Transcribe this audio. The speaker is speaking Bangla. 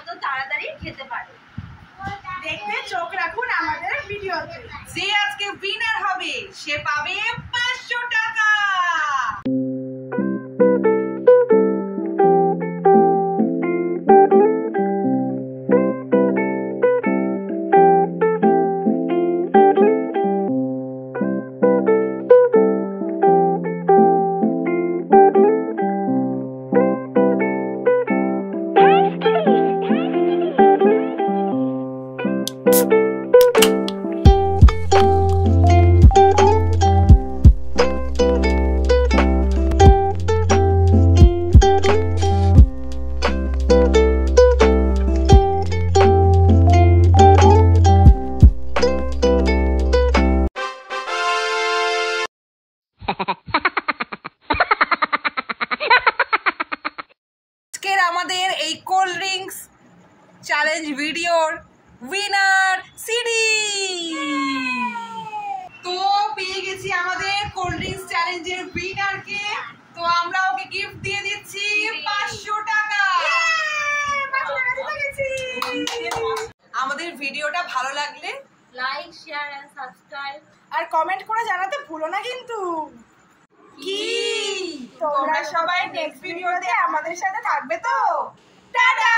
যত তাড়াতাড়ি খেতে পারে। দেখতে চোখ রাখুন আমাদের ভিডিওতে। যে আজকে উইনার হবে সে পাবে 500 টাকা। আজকের আমাদের এই কোল্ড ড্রিঙ্কস চ্যালেঞ্জ ভিডিওর উইনার সিডি। তো পেয়ে গেছি আমাদের কোল্ড ড্রিঙ্কস চ্যালেঞ্জের উইনারকে। তো আমরা ওকে গিফট দিয়ে দিচ্ছি 500 টাকা। আমাদের ভিডিওটা ভালো লাগলে লাইক, শেয়ার এন্ড সাবস্ক্রাইব আর কমেন্ট করে জানাতে ভুলো না কিন্তু। কি তোমরা সবাই নেক্সট ভিডিওতে আমাদের সাথে থাকবে তো? টাটা।